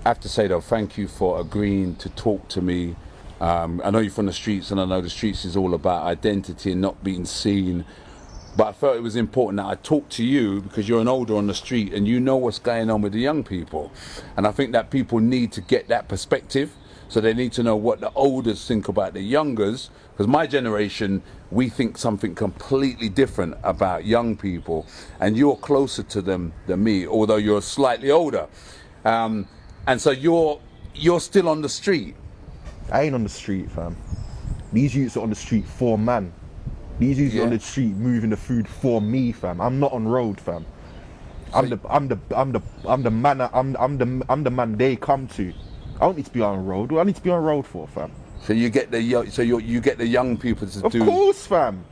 I have to say though, thank you for agreeing to talk to me. I know you're from the streets, and I know the streets is all about identity and not being seen. But I felt it was important that I talk to you because you're an older on the street and you know what's going on with the young people. And I think that people need to get that perspective. So they need to know what the olders think about the youngers. Because my generation, we think something completely different about young people. And you're closer to them than me, although you're slightly older. And so you're still on the street. I ain't on the street, fam. These youths are on the street for man. These youths are on the street moving the food for me, fam. I'm not on road, fam. I'm the man they come to. I don't need to be on road. What I need to be on road for, fam? So you get the you get the young people to do. Of course, fam.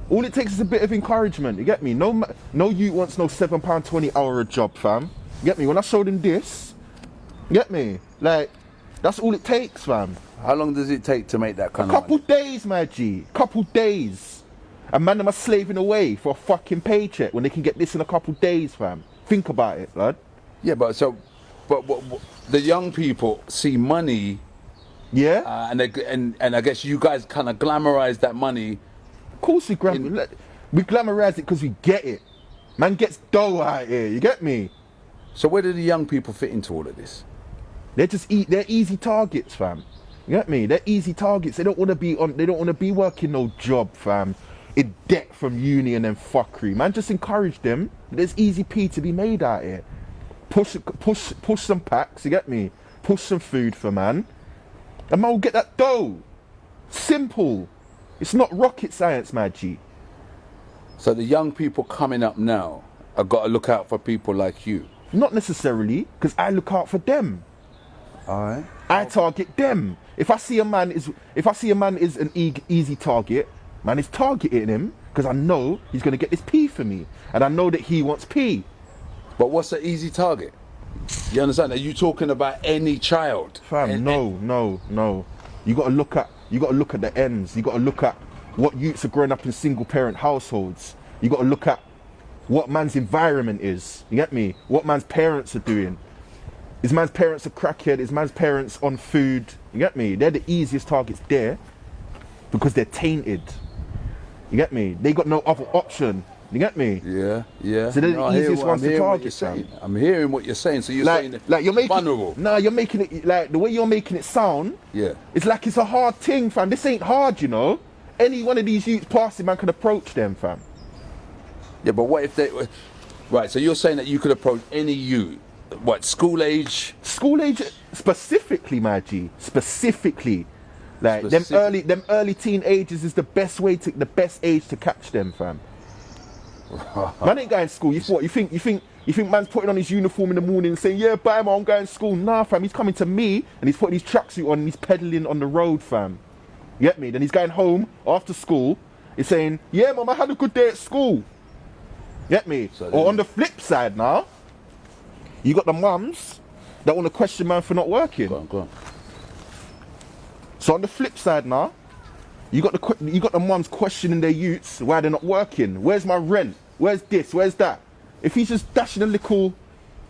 All it takes is a bit of encouragement. You get me? No youth wants no £7.20 hour a job, fam. You get me? When I showed him this, you get me? Like, that's all it takes, fam. How long does it take to make that kind of money? A couple days, my G. Couple days. And man, them are slaving away for a fucking paycheck when they can get this in a couple days, fam. Think about it, lad. Yeah, but the young people see money. Yeah. And I guess you guys kind of glamorize that money. Of course we glamorize it because we get it. Man gets dough out here. You get me? So where do the young people fit into all of this? They're easy targets, fam. You get me? They're easy targets. They don't want to be working no job, fam. In debt from uni and then fuckery. Man, just encourage them. There's easy P to be made out here. Push some packs, you get me? Push some food for man. And man will get that dough. Simple. It's not rocket science, my G. So the young people coming up now have got to look out for people like you. Not necessarily, because I look out for them. Alright. I target them. If I see a man is an easy target, man is targeting him because I know he's going to get this P for me. And I know that he wants P. But what's an easy target? You understand? Are you talking about any child? Fam, no. You got to look at the ends. You got to look at what youths are growing up in single parent households. You got to look at what man's environment is. You get me? What man's parents are doing. Is man's parents a crackhead? Is man's parents on food? You get me? They're the easiest targets there because they're tainted. You get me? They got no other option. You get me? Yeah. So they're the easiest ones to target. I'm hearing what you're saying. So you're saying like you're making vulnerable. No, you're making it like the way you're making it sound. Yeah. It's like it's a hard thing, fam. This ain't hard, you know. Any one of these youths passing, man, can approach them, fam. Yeah, but what if they? Right. So you're saying that you could approach any youth. What, school age? School age specifically, my G. Specifically. Like them early teen ages is the best age to catch them, fam. Man ain't going to school. You think man's putting on his uniform in the morning and saying, yeah, bye man, I'm going to school. Nah, fam, he's coming to me and he's putting his tracksuit on and he's pedaling on the road, fam. You get me? Then he's going home after school. He's saying, yeah, mum, I had a good day at school. You get me? So or on the flip side now, you got the mums that want to question man for not working. Go on. So on the flip side now, you got the mums questioning their youths why they're not working. Where's my rent? Where's this? Where's that? If he's just dashing a little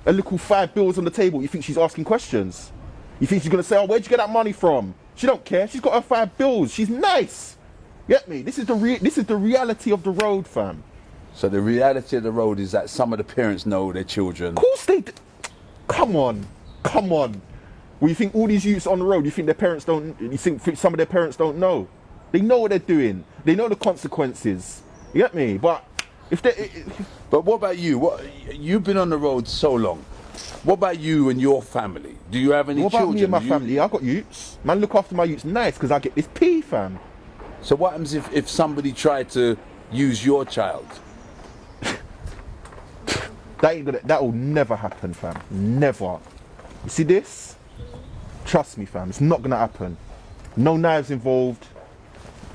$5 on the table, you think she's asking questions? You think she's gonna say, "Oh, where'd you get that money from?" She don't care. She's got her $5. She's nice. Get me? This is the reality of the road, fam. So the reality of the road is that some of the parents know their children. Of course they. Come on. Well, you think all these youths on the road? You think their parents don't? You think some of their parents don't know? They know what they're doing. They know the consequences. You get me? But But what about you? You've been on the road so long. What about you and your family? Do you have any children? What about me and my family? I got youths. Man, look after my youths nice because I get this P, fam. So what happens if somebody tried to use your child? That will never happen, fam. Never. You see this? Trust me, fam. It's not gonna happen. No knives involved.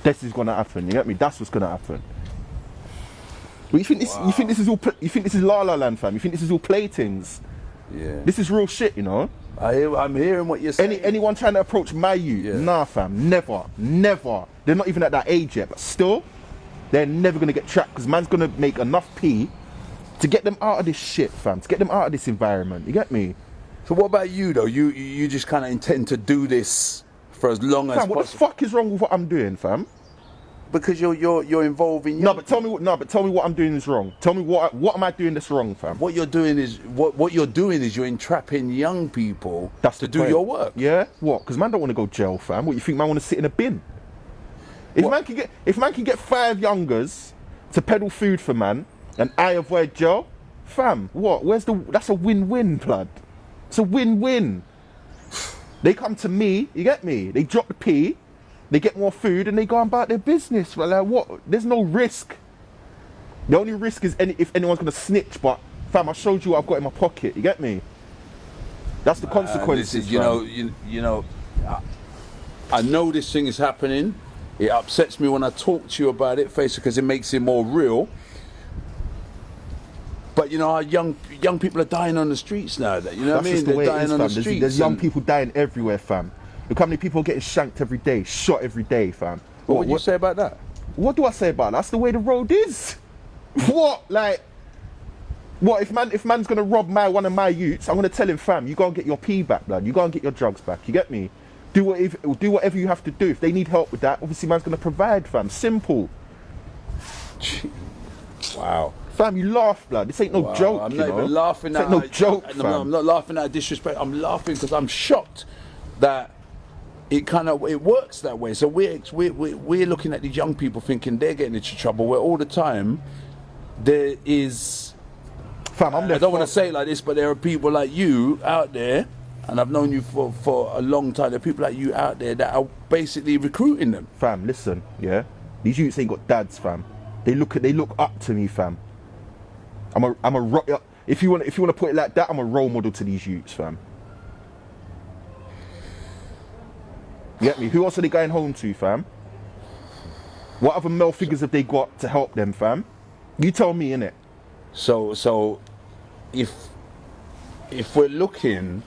This is gonna happen. You get me? That's what's gonna happen. But you think this? Wow. You think this is all? You think this is La La Land, fam? You think this is all playthings? Yeah. This is real shit, you know. I'm hearing what you're saying. Anyone trying to approach my youth? Nah, fam. Never. They're not even at that age yet, but still, they're never gonna get trapped because man's gonna make enough P to get them out of this shit, fam. To get them out of this environment. You get me? So what about you though? You just kind of intend to do this for as long as Fam, what the possible? fuck is wrong with what I'm doing, fam? Because you're involving. No, but tell me what I'm doing is wrong. Tell me what am I doing that's wrong, fam? What you're doing is you're entrapping young people That's to the do point. your work. Yeah? What? Because man don't want to go jail, fam. What, you think man want to sit in a bin? If man can get 5 youngers to peddle food for man and I avoid jail, fam, what? That's a win-win, blood. It's a win-win. They come to me, you get me? They drop the P, they get more food and they go about their business. Like what? There's no risk. The only risk is if anyone's gonna snitch, but fam, I showed you what I've got in my pocket, you get me? That's the consequences. You know, I know this thing is happening. It upsets me when I talk to you about it, face, because it makes it more real. But you know, our young people are dying on the streets now. You know what I mean? They're dying on the streets. There's young people dying everywhere, fam. Look how many people are getting shanked every day, shot every day, fam. What would you say about that? What do I say about that? That's the way the road is. What? Like, what if man's gonna rob one of my youths? I'm gonna tell him, fam, you go and get your P back, blood. You go and get your drugs back. You get me? Do whatever you have to do. If they need help with that, obviously man's gonna provide, fam. Simple. Wow. Fam, you laugh, blood. This ain't no joke. I'm not even laughing at no joke, fam. I'm not laughing at disrespect. I'm laughing because I'm shocked that it works that way. So we're looking at these young people thinking they're getting into trouble, where all the time there is. Fam, I don't want to say it like this, but there are people like you out there, and I've known you for a long time. There are people like you out there that are basically recruiting them. Fam, listen, yeah. These youths ain't got dads, fam. They look up to me, fam. If you want to put it like that, I'm a role model to these youths, fam. You get me? Who else are they going home to, fam? What other male figures have they got to help them, fam? You tell me, innit? So if we're looking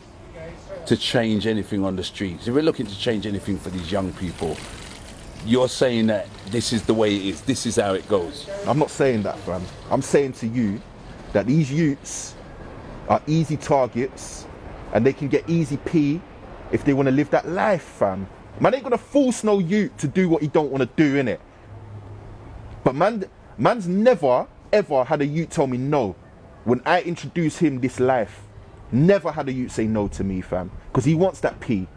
to change anything on the streets, if we're looking to change anything for these young people, you're saying that this is the way it is, this is how it goes. I'm not saying that, fam. I'm saying to you that these youths are easy targets and they can get easy P if they want to live that life, fam. Man ain't gonna force no youth to do what he don't want to do, innit? But man's never ever had a youth tell me no when I introduce him this life. Never had a youth say no to me, fam, because he wants that P.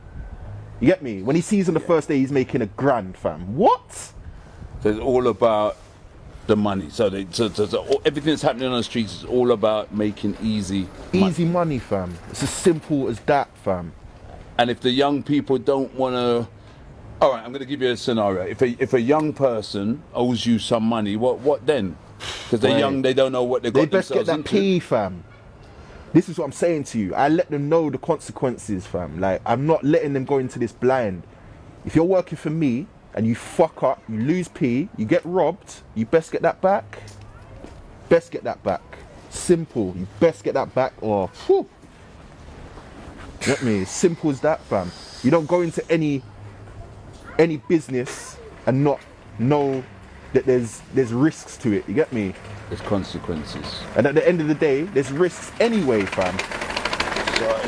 You get me? When he sees on the first day he's making $1,000, fam. What? So it's all about the money. So everything that's happening on the streets is all about making easy money, fam. It's as simple as that, fam. And if the young people don't want to, all right, I'm going to give you a scenario. If a young person owes you some money, what then? Because they're young, they don't know what they've got themselves into. They best get that P, fam. This is what I'm saying to you. I let them know the consequences, fam. Like, I'm not letting them go into this blind. If you're working for me and you fuck up, you lose P, you get robbed, you best get that back. Best get that back. Simple. You best get that back or whew. You get me? As simple as that, fam. You don't go into any business and not know that there's risks to it. You get me? There's consequences. And at the end of the day, there's risks anyway, fam.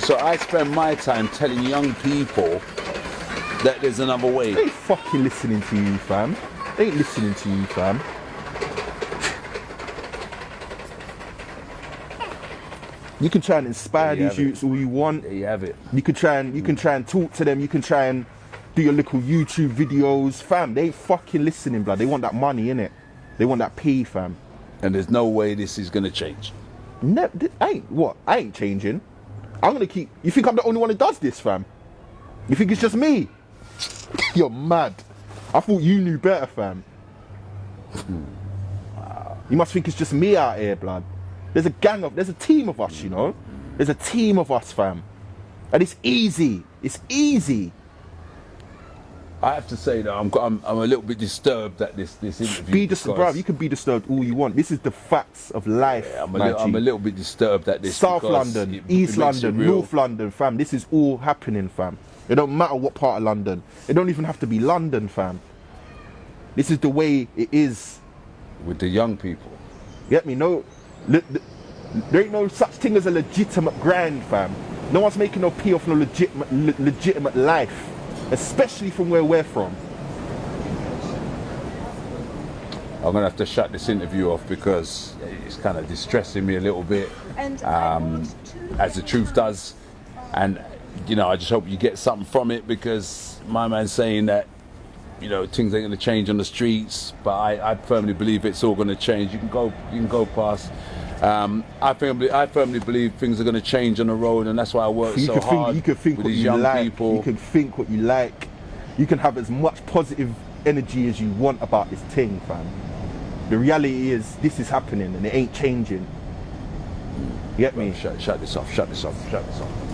So I spend my time telling young people that there's another way. They ain't fucking listening to you, fam. They ain't listening to you, fam. You can try and inspire these youths all you want. There you have it. You can try and talk to them. You can try and do your little YouTube videos, fam. They ain't fucking listening, blood. They want that money, innit? They want that P, fam. And there's no way this is gonna change. I ain't changing. I'm gonna keep. You think I'm the only one that does this, fam? You think it's just me? You're mad. I thought you knew better, fam. You must think it's just me out here, blood. There's a team of us, you know? There's a team of us, fam. And it's easy. It's easy. I have to say that I'm a little bit disturbed at this interview. Be disturbed, bro. You can be disturbed all you want. This is the facts of life. Yeah, I'm a little bit disturbed at this. South London, East London, North London, fam. This is all happening, fam. It don't matter what part of London. It don't even have to be London, fam. This is the way it is. With the young people. You get me? No, there ain't no such thing as a legitimate grind, fam. No one's making no pee off no legitimate life, especially from where we're from. I'm gonna have to shut this interview off because it's kind of distressing me a little bit, as the truth does. And I just hope you get something from it, because my man's saying that things ain't gonna change on the streets, but I firmly believe it's all gonna change. You can go past. I firmly believe things are gonna change on the road, and that's why I work so hard you can think with what these you young like. people. You can think what you like. You can have as much positive energy as you want about this thing, fam. The reality is, this is happening and it ain't changing. You get me? Shut this off.